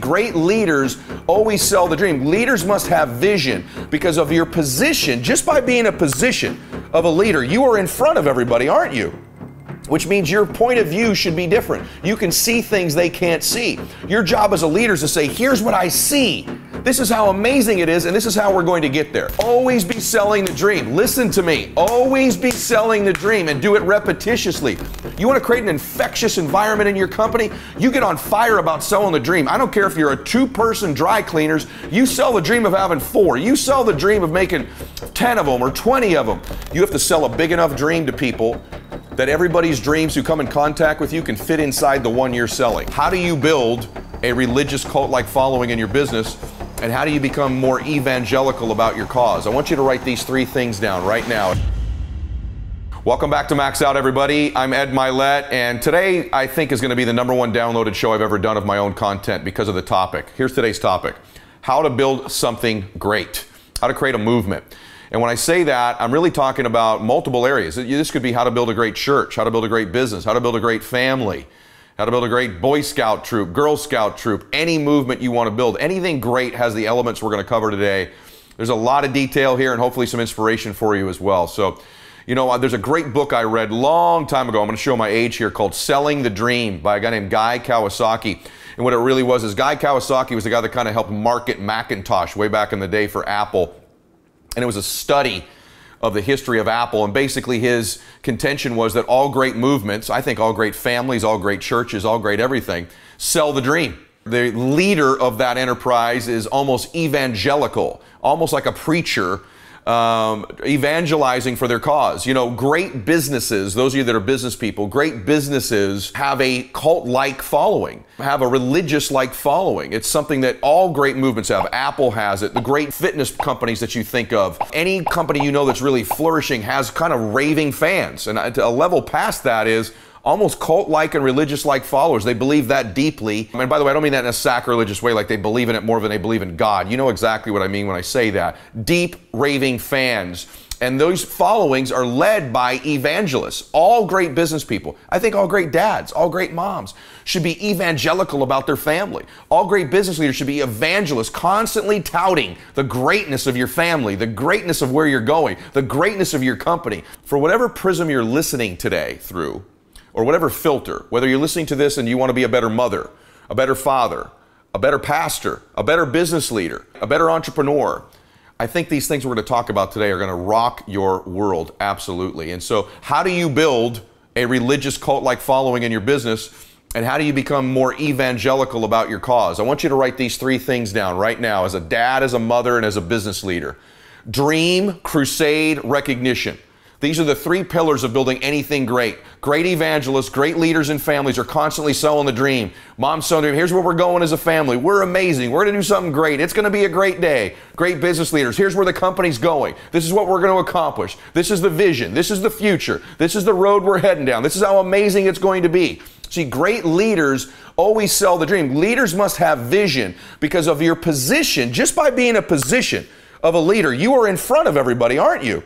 Great leaders always sell the dream. Leaders must have vision because of your position. Just by being a position of a leader, you are in front of everybody, aren't you? Which means your point of view should be different. You can see things they can't see. Your job as a leader is to say, here's what I see. This is how amazing it is, and this is how we're going to get there. Always be selling the dream. Listen to me. Always be selling the dream and do it repetitiously. You want to create an infectious environment in your company? You get on fire about selling the dream. I don't care if you're a 2-person dry cleaners. You sell the dream of having 4. You sell the dream of making 10 of them or 20 of them. You have to sell a big enough dream to people that everybody's dreams who come in contact with you can fit inside the one you're selling. How do you build a religious cult-like following in your business? And how do you become more evangelical about your cause? I want you to write these 3 things down right now. Welcome back to Max Out, everybody. I'm Ed Mylett, and today I think is going to be the #1 downloaded show I've ever done of my own content because of the topic. Here's today's topic: how to build something great, how to create a movement. And when I say that, I'm really talking about multiple areas. This could be how to build a great church, how to build a great business, how to build a great family, how to build a great Boy Scout troop, Girl Scout troop, any movement you want to build. Anything great has the elements we're going to cover today. There's a lot of detail here and hopefully some inspiration for you as well. So, you know, there's a great book I read long time ago. I'm going to show my age here, called Selling the Dream by a guy named Guy Kawasaki. And what it really was is Guy Kawasaki was the guy that kind of helped market Macintosh way back in the day for Apple. And it was a study of the history of Apple, and basically his contention was that all great movements, I think all great families, all great churches, all great everything, sell the dream. The leader of that enterprise is almost evangelical, almost like a preacher evangelizing for their cause. You know, great businesses, those of you that are business people, great businesses have a cult-like following, have a religious-like following. It's something that all great movements have. Apple has it. The great fitness companies that you think of, any company you know that's really flourishing has kind of raving fans. And a level past that is almost cult-like and religious-like followers. They believe that deeply. And by the way, I don't mean that in a sacrilegious way, like they believe in it more than they believe in God. You know exactly what I mean when I say that. Deep, raving fans. And those followings are led by evangelists. All great business people, I think all great dads, all great moms should be evangelical about their family. All great business leaders should be evangelists, constantly touting the greatness of your family, the greatness of where you're going, the greatness of your company. For whatever prism you're listening today through, or whatever filter, whether you're listening to this and you want to be a better mother, a better father, a better pastor, a better business leader, a better entrepreneur, I think these things we're going to talk about today are going to rock your world, absolutely. And so how do you build a religious cult-like following in your business, and how do you become more evangelical about your cause? I want you to write these 3 things down right now as a dad, as a mother, and as a business leader. Dream, crusade, recognition. These are the 3 pillars of building anything great. Great evangelists, great leaders and families are constantly selling the dream. Mom's selling the dream. Here's where we're going as a family. We're amazing. We're going to do something great. It's going to be a great day. Great business leaders. Here's where the company's going. This is what we're going to accomplish. This is the vision. This is the future. This is the road we're heading down. This is how amazing it's going to be. See, great leaders always sell the dream. Leaders must have vision because of your position. Just by being a position of a leader, you are in front of everybody, aren't you?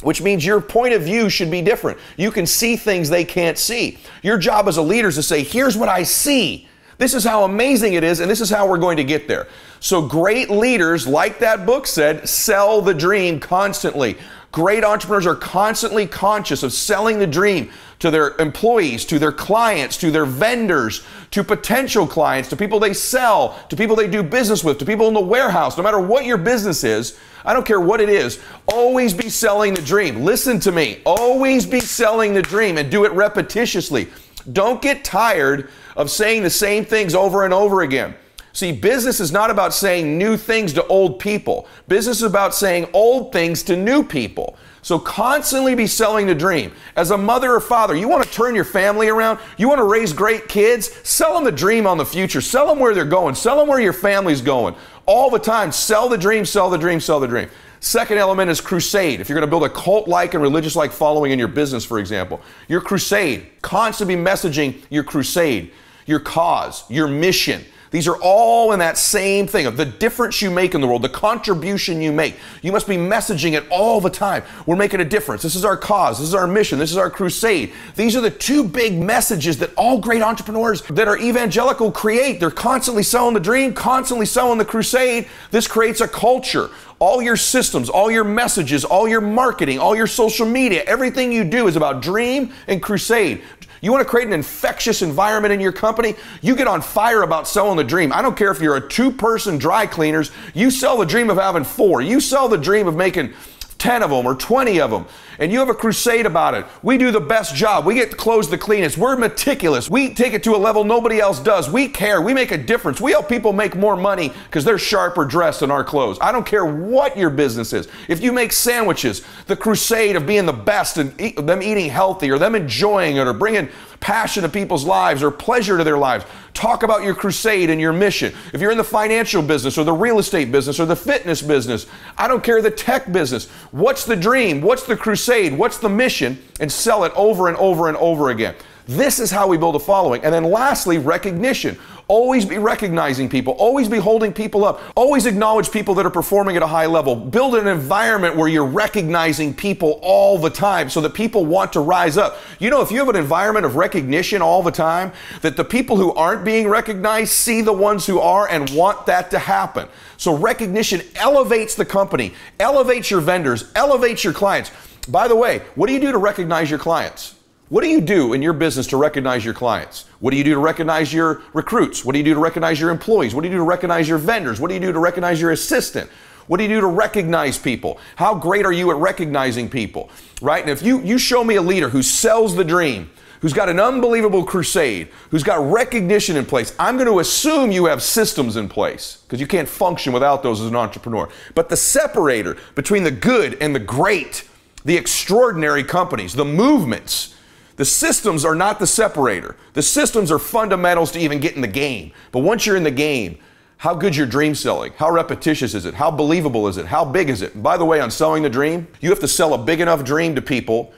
Which means your point of view should be different. You can see things they can't see. Your job as a leader is to say, here's what I see. This is how amazing it is, and this is how we're going to get there. So great leaders, like that book said, sell the dream constantly. Great entrepreneurs are constantly conscious of selling the dream to their employees, to their clients, to their vendors, to potential clients, to people they sell, to people they do business with, to people in the warehouse. No matter what your business is, I don't care what it is, always be selling the dream. Listen to me. Always be selling the dream and do it repetitiously. Don't get tired of saying the same things over and over again. See, business is not about saying new things to old people. Business is about saying old things to new people. So constantly be selling the dream. As a mother or father, you want to turn your family around? You want to raise great kids? Sell them the dream on the future. Sell them where they're going. Sell them where your family's going. All the time, sell the dream, sell the dream, sell the dream. Second element is crusade. If you're going to build a cult-like and religious-like following in your business, for example, your crusade, constantly be messaging your crusade, your cause, your mission. These are all in that same thing of the difference you make in the world, the contribution you make. You must be messaging it all the time. We're making a difference. This is our cause. This is our mission. This is our crusade. These are the two big messages that all great entrepreneurs that are evangelical create. They're constantly selling the dream, constantly selling the crusade. This creates a culture. All your systems, all your messages, all your marketing, all your social media, everything you do is about dream and crusade. You want to create an infectious environment in your company? You get on fire about selling the dream. I don't care if you're a 2-person dry cleaners. You sell the dream of having 4. You sell the dream of making 10 of them or 20 of them, and you have a crusade about it. We do the best job. We get clothes the cleanest. We're meticulous. We take it to a level nobody else does. We care. We make a difference. We help people make more money because they're sharper dressed in our clothes. I don't care what your business is. If you make sandwiches, the crusade of being the best and them eating healthy or them enjoying it or bringing passion to people's lives or pleasure to their lives. Talk about your crusade and your mission. If you're in the financial business or the real estate business or the fitness business, I don't care, the tech business. What's the dream? What's the crusade? What's the mission? And sell it over and over and over again. This is how we build a following. And then lastly, recognition. Always be recognizing people. Always be holding people up. Always acknowledge people that are performing at a high level. Build an environment where you're recognizing people all the time so that people want to rise up. You know, if you have an environment of recognition all the time, that the people who aren't being recognized see the ones who are and want that to happen. So recognition elevates the company, elevates your vendors, elevates your clients. By the way, what do you do to recognize your clients? What do you do in your business to recognize your clients? What do you do to recognize your recruits? What do you do to recognize your employees? What do you do to recognize your vendors? What do you do to recognize your assistant? What do you do to recognize people? How great are you at recognizing people, right? And if you show me a leader who sells the dream, who's got an unbelievable crusade, who's got recognition in place, I'm going to assume you have systems in place because you can't function without those as an entrepreneur. But the separator between the good and the great, the extraordinary companies, the movements, the systems are not the separator. The systems are fundamentals to even get in the game. But once you're in the game, how good's your dream selling? How repetitious is it? How believable is it? How big is it? And by the way, on selling the dream, you have to sell a big enough dream to people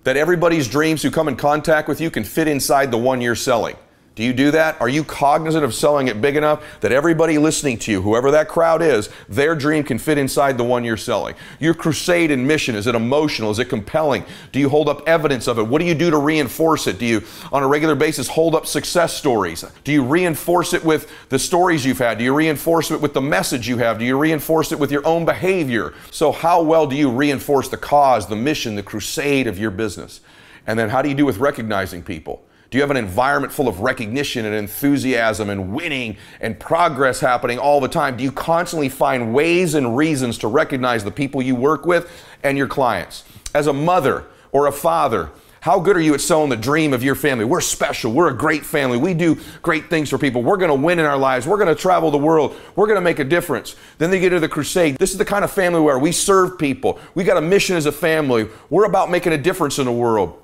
that everybody's dreams who come in contact with you can fit inside the one you're selling. Do you do that? Are you cognizant of selling it big enough that everybody listening to you, whoever that crowd is, their dream can fit inside the one you're selling? Your crusade and mission, is it emotional? Is it compelling? Do you hold up evidence of it? What do you do to reinforce it? Do you, on a regular basis, hold up success stories? Do you reinforce it with the stories you've had? Do you reinforce it with the message you have? Do you reinforce it with your own behavior? So how well do you reinforce the cause, the mission, the crusade of your business? And then how do you do with recognizing people? Do you have an environment full of recognition and enthusiasm and winning and progress happening all the time? Do you constantly find ways and reasons to recognize the people you work with and your clients? As a mother or a father, how good are you at selling the dream of your family? We're special. We're a great family. We do great things for people. We're going to win in our lives. We're going to travel the world. We're going to make a difference. Then they get to the crusade. This is the kind of family where we serve people. We got a mission as a family. We're about making a difference in the world.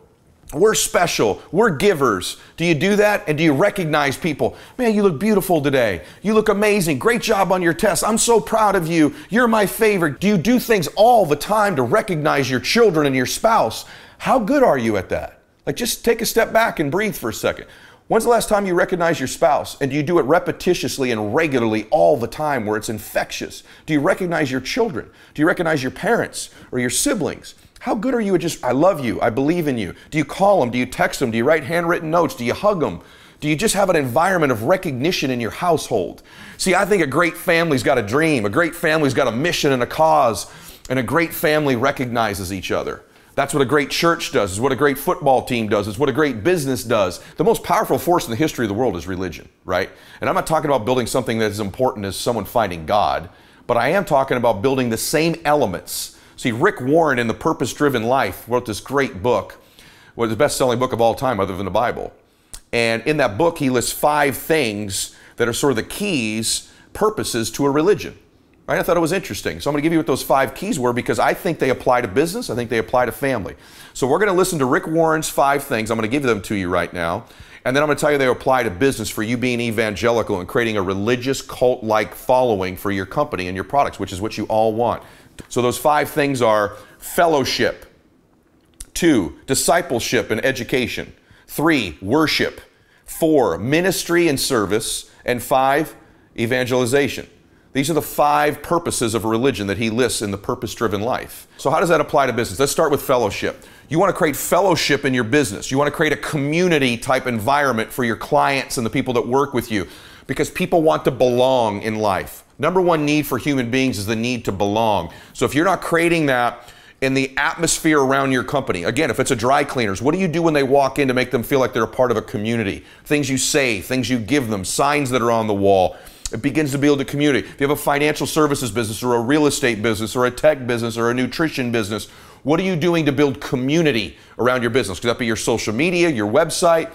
We're special. We're givers. Do you do that? And do you recognize people? Man, you look beautiful today. You look amazing. Great job on your test. I'm so proud of you. You're my favorite. Do you do things all the time to recognize your children and your spouse? How good are you at that? Like, just take a step back and breathe for a second. When's the last time you recognized your spouse? And do you do it repetitiously and regularly all the time where it's infectious? Do you recognize your children? Do you recognize your parents or your siblings? How good are you at just, I love you, I believe in you? Do you call them? Do you text them? Do you write handwritten notes? Do you hug them? Do you just have an environment of recognition in your household? See, I think a great family's got a dream. A great family's got a mission and a cause. And a great family recognizes each other. That's what a great church does. It's what a great football team does. It's what a great business does. The most powerful force in the history of the world is religion, right? And I'm not talking about building something that is important as someone finding God, but I am talking about building the same elements. See, Rick Warren in The Purpose-Driven Life wrote this great book, well, the best-selling book of all time other than the Bible. And in that book, he lists 5 things that are sort of the keys, purposes to a religion. Right? I thought it was interesting. So I'm going to give you what those 5 keys were because I think they apply to business. I think they apply to family. So we're going to listen to Rick Warren's 5 things. I'm going to give them to you right now. And then I'm going to tell you they apply to business for you being evangelical and creating a religious cult-like following for your company and your products, which is what you all want. So those 5 things are fellowship, 2, discipleship and education, 3, worship, 4, ministry and service, and 5, evangelization. These are the 5 purposes of religion that he lists in the purpose-driven life. So how does that apply to business? Let's start with fellowship. You want to create fellowship in your business. You want to create a community type environment for your clients and the people that work with you, because people want to belong in life. Number 1 need for human beings is the need to belong. So if you're not creating that in the atmosphere around your company, again, if it's a dry cleaners, what do you do when they walk in to make them feel like they're a part of a community? Things you say, things you give them, signs that are on the wall. It begins to build a community. If you have a financial services business or a real estate business or a tech business or a nutrition business, what are you doing to build community around your business? Could that be your social media, your website,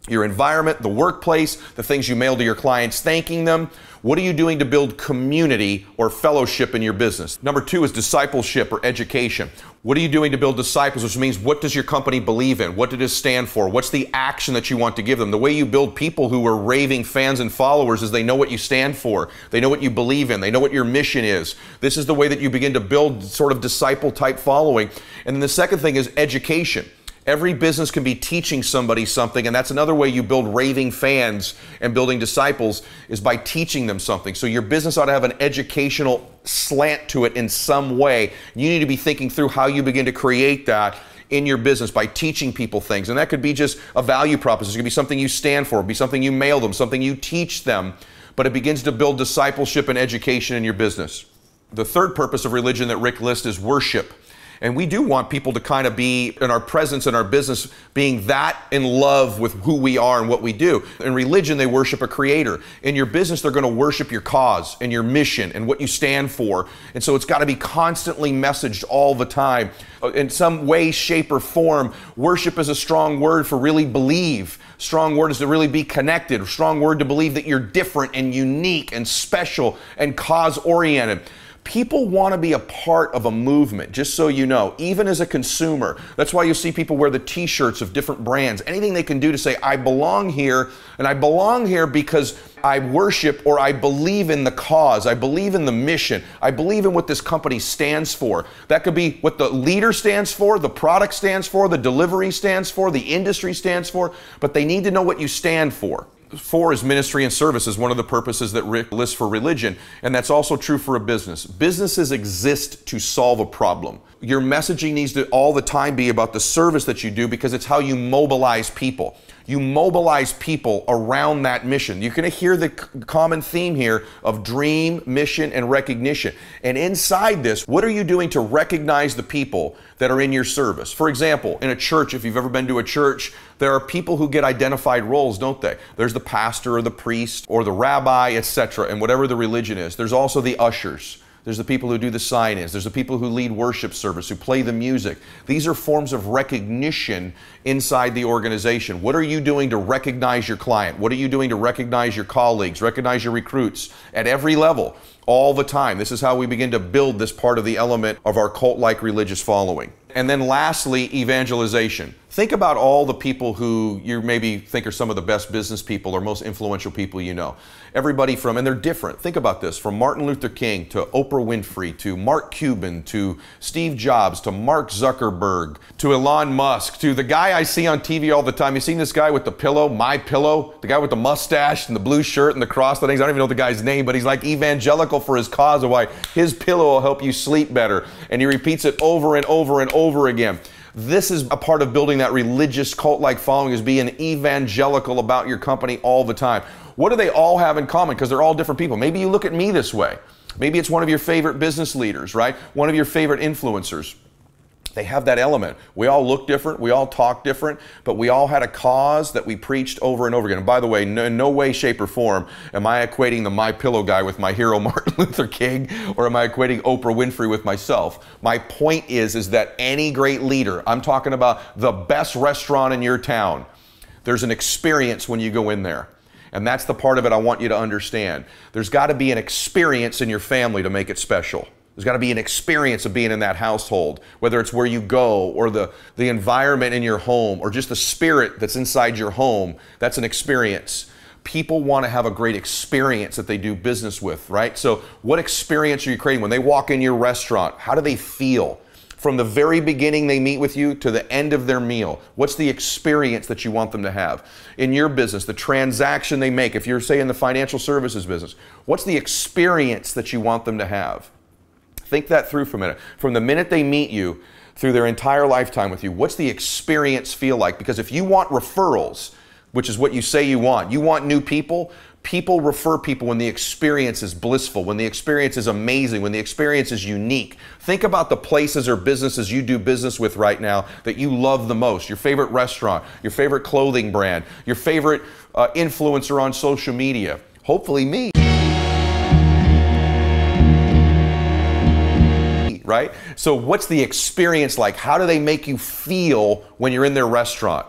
your environment, the workplace, the things you mail to your clients thanking them? What are you doing to build community or fellowship in your business? Number 2 is discipleship or education. What are you doing to build disciples, which means what does your company believe in? What did it stand for? What's the action that you want to give them? The way you build people who are raving fans and followers is they know what you stand for. They know what you believe in. They know what your mission is. This is the way that you begin to build sort of disciple type following. And then the second thing is education. Every business can be teaching somebody something, and that's another way you build raving fans and building disciples is by teaching them something. So your business ought to have an educational slant to it in some way. You need to be thinking through how you begin to create that in your business by teaching people things. And that could be just a value proposition. It could be something you stand for, it could be something you mail them, something you teach them, but it begins to build discipleship and education in your business. The third purpose of religion that Rick lists is worship. And we do want people to kind of be in our presence in our business being that in love with who we are and what we do. In religion, they worship a creator. In your business, they're going to worship your cause and your mission and what you stand for. And so it's got to be constantly messaged all the time. In some way, shape, or form, worship is a strong word for really believe. Strong word is to really be connected. Strong word to believe that you're different and unique and special and cause-oriented. People want to be a part of a movement, just so you know, even as a consumer. That's why you see people wear the t-shirts of different brands. Anything they can do to say, I belong here, and I belong here because I worship or I believe in the cause. I believe in the mission. I believe in what this company stands for. That could be what the leader stands for, the product stands for, the delivery stands for, the industry stands for, but they need to know what you stand for. 4 is ministry and service is one of the purposes that Rick lists for religion, and that's also true for a business. Businesses exist to solve a problem. Your messaging needs to all the time be about the service that you do because it's how you mobilize people. You mobilize people around that mission. You're going to hear the common theme here of dream, mission, and recognition. And inside this, what are you doing to recognize the people that are in your service? For example, in a church, if you've ever been to a church, there are people who get identified roles, don't they? There's the pastor or the priest or the rabbi, etc., and whatever the religion is. There's also the ushers. There's the people who do the sign-ins. There's the people who lead worship service, who play the music. These are forms of recognition inside the organization. What are you doing to recognize your client? What are you doing to recognize your colleagues, recognize your recruits at every level, all the time? This is how we begin to build this part of the element of our cult-like religious following. And then lastly, evangelization. Think about all the people who you maybe think are some of the best business people or most influential people you know. Everybody from, and they're different. Think about this, from Martin Luther King to Oprah Winfrey to Mark Cuban to Steve Jobs to Mark Zuckerberg to Elon Musk to the guy I see on TV all the time. You seen this guy with the pillow, My Pillow, the guy with the mustache and the blue shirt and the cross things. I don't even know the guy's name, but he's like evangelical for his cause of why his pillow will help you sleep better. And he repeats it over and over and over again. This is a part of building that religious cult-like following, is being evangelical about your company all the time. What do they all have in common? Because they're all different people. Maybe you look at me this way. Maybe it's one of your favorite business leaders, right? One of your favorite influencers. They have that element. We all look different, we all talk different, but we all had a cause that we preached over and over again. And by the way, in no way, shape, or form am I equating the My Pillow guy with my hero Martin Luther King, or am I equating Oprah Winfrey with myself. My point is that any great leader, I'm talking about the best restaurant in your town, there's an experience when you go in there. And that's the part of it I want you to understand. There's got to be an experience in your family to make it special. There's got to be an experience of being in that household, whether it's where you go or the environment in your home or just the spirit that's inside your home. That's an experience. People want to have a great experience that they do business with, right? So what experience are you creating? When they walk in your restaurant, how do they feel? From the very beginning they meet with you to the end of their meal, what's the experience that you want them to have? In your business, the transaction they make, if you're, say, in the financial services business, what's the experience that you want them to have? Think that through for a minute. From the minute they meet you through their entire lifetime with you, what's the experience feel like? Because if you want referrals, which is what you say you want new people, people refer people when the experience is blissful, when the experience is amazing, when the experience is unique. Think about the places or businesses you do business with right now that you love the most. Your favorite restaurant, your favorite clothing brand, your favorite influencer on social media. Hopefully me. Right? So what's the experience like? How do they make you feel when you're in their restaurant?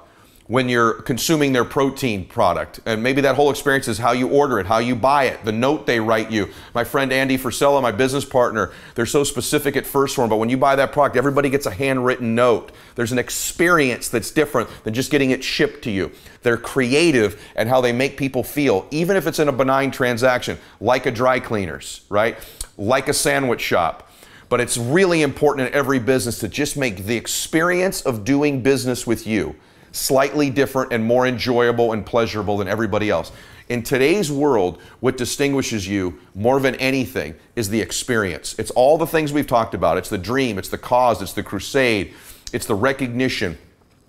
When you're consuming their protein product? And maybe that whole experience is how you order it, how you buy it, the note they write you. My friend Andy Frisella, my business partner, they're so specific at First Form, but when you buy that product, everybody gets a handwritten note. There's an experience that's different than just getting it shipped to you. They're creative at how they make people feel, even if it's in a benign transaction, like a dry cleaners, right? Like a sandwich shop. But it's really important in every business to just make the experience of doing business with you slightly different and more enjoyable and pleasurable than everybody else. In today's world, what distinguishes you more than anything is the experience. It's all the things we've talked about. It's the dream, it's the cause, it's the crusade, it's the recognition.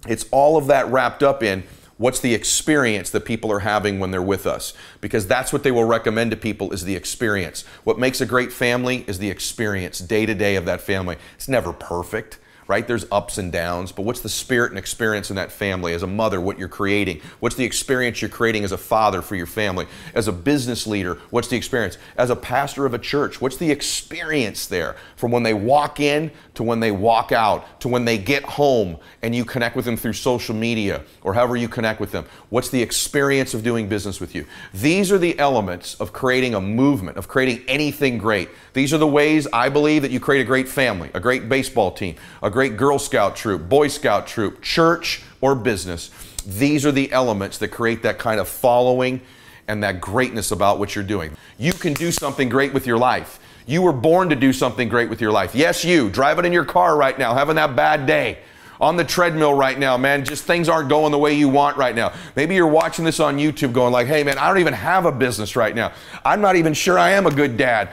It's all of that wrapped up in what's the experience that people are having when they're with us. Because that's what they will recommend to people, is the experience. What makes a great family is the experience, day to day of that family. It's never perfect, right? There's ups and downs, but what's the spirit and experience in that family? As a mother, what you're creating? What's the experience you're creating as a father for your family? As a business leader, what's the experience? As a pastor of a church, what's the experience there? From when they walk in to when they walk out, to when they get home and you connect with them through social media or however you connect with them. What's the experience of doing business with you? These are the elements of creating a movement, of creating anything great. These are the ways I believe that you create a great family, a great baseball team, a great Girl Scout troop, Boy Scout troop, church or business. These are the elements that create that kind of following and that greatness about what you're doing. You can do something great with your life. You were born to do something great with your life. Yes, you, driving in your car right now, having that bad day, on the treadmill right now, man, just things aren't going the way you want right now. Maybe you're watching this on YouTube going like, hey man, I don't even have a business right now. I'm not even sure I am a good dad.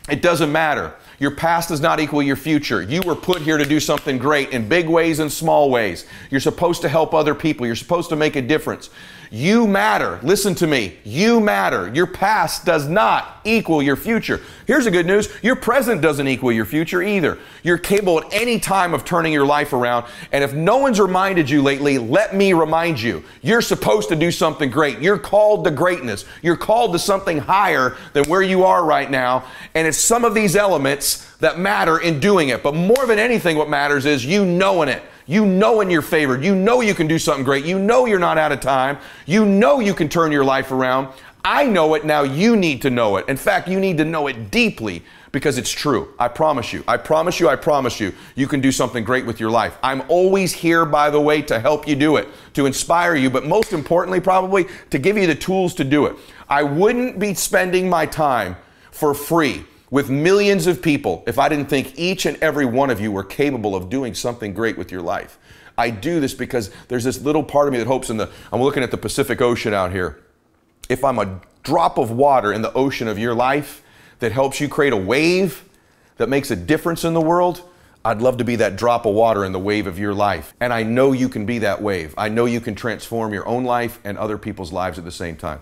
It doesn't matter. Your past does not equal your future. You were put here to do something great in big ways and small ways. You're supposed to help other people. You're supposed to make a difference. You matter. Listen to me. You matter. Your past does not equal your future. Here's the good news. Your present doesn't equal your future either. You're capable at any time of turning your life around. And if no one's reminded you lately, let me remind you. You're supposed to do something great. You're called to greatness. You're called to something higher than where you are right now. And it's some of these elements that matter in doing it. But more than anything, what matters is you knowing it. You knowing you're favored. You know you can do something great. You know you're not out of time. You know you can turn your life around. I know it. Now you need to know it. In fact, you need to know it deeply because it's true. I promise you. I promise you. I promise you. You can do something great with your life. I'm always here, by the way, to help you do it, to inspire you, but most importantly, probably to give you the tools to do it. I wouldn't be spending my time for free with millions of people if I didn't think each and every one of you were capable of doing something great with your life. I do this because there's this little part of me that hopes I'm looking at the Pacific Ocean out here. If I'm a drop of water in the ocean of your life that helps you create a wave that makes a difference in the world, I'd love to be that drop of water in the wave of your life. And I know you can be that wave. I know you can transform your own life and other people's lives at the same time.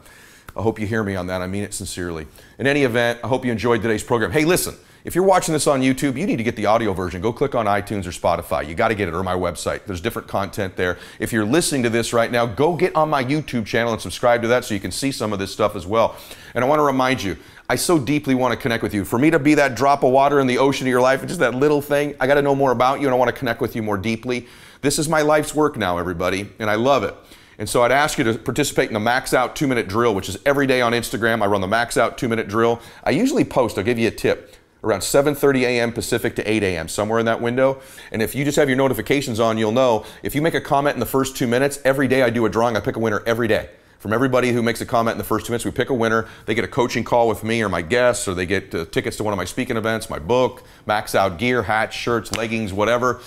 I hope you hear me on that. I mean it sincerely. In any event, I hope you enjoyed today's program. Hey, listen, if you're watching this on YouTube, you need to get the audio version. Go click on iTunes or Spotify. You got to get it, or my website. There's different content there. If you're listening to this right now, go get on my YouTube channel and subscribe to that so you can see some of this stuff as well. And I want to remind you, I so deeply want to connect with you. For me to be that drop of water in the ocean of your life, just that little thing, I got to know more about you and I want to connect with you more deeply. This is my life's work now, everybody, and I love it. And so I'd ask you to participate in the Max Out 2-minute drill, which is every day on Instagram. I run the Max Out 2-minute drill. I usually post, I'll give you a tip, around 7:30 a.m. Pacific to 8 a.m., somewhere in that window. And if you just have your notifications on, you'll know if you make a comment in the first 2 minutes, every day I do a drawing. I pick a winner every day From everybody who makes a comment in the first 2 minutes, we pick a winner. They get a coaching call with me or my guests, or they get tickets to one of my speaking events, my book, max out gear, hats, shirts, leggings, whatever,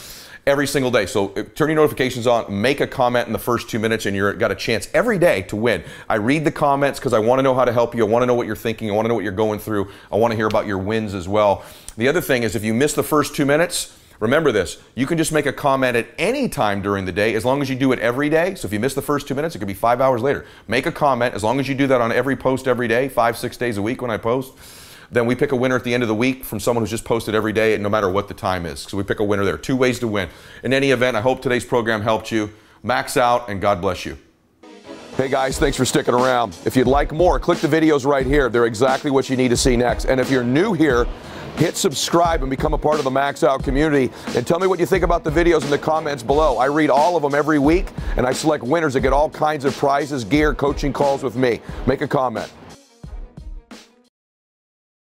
every single day. So turn your notifications on, make a comment in the first 2 minutes, and you've got a chance every day to win. I read the comments because I want to know how to help you. I want to know what you're thinking. I want to know what you're going through. I want to hear about your wins as well. The other thing is, if you miss the first 2 minutes, remember this, you can just make a comment at any time during the day as long as you do it every day. So if you miss the first 2 minutes, it could be 5 hours later. Make a comment as long as you do that on every post every day, 5-6 days a week when I post. Then we pick a winner at the end of the week from someone who's just posted every day, no matter what the time is. So we pick a winner there. 2 ways to win. In any event, I hope today's program helped you. Max out and God bless you. Hey guys, thanks for sticking around. If you'd like more, click the videos right here. They're exactly what you need to see next. And if you're new here, hit subscribe and become a part of the Max Out community. And tell me what you think about the videos in the comments below. I read all of them every week, and I select winners that get all kinds of prizes, gear, coaching calls with me. Make a comment.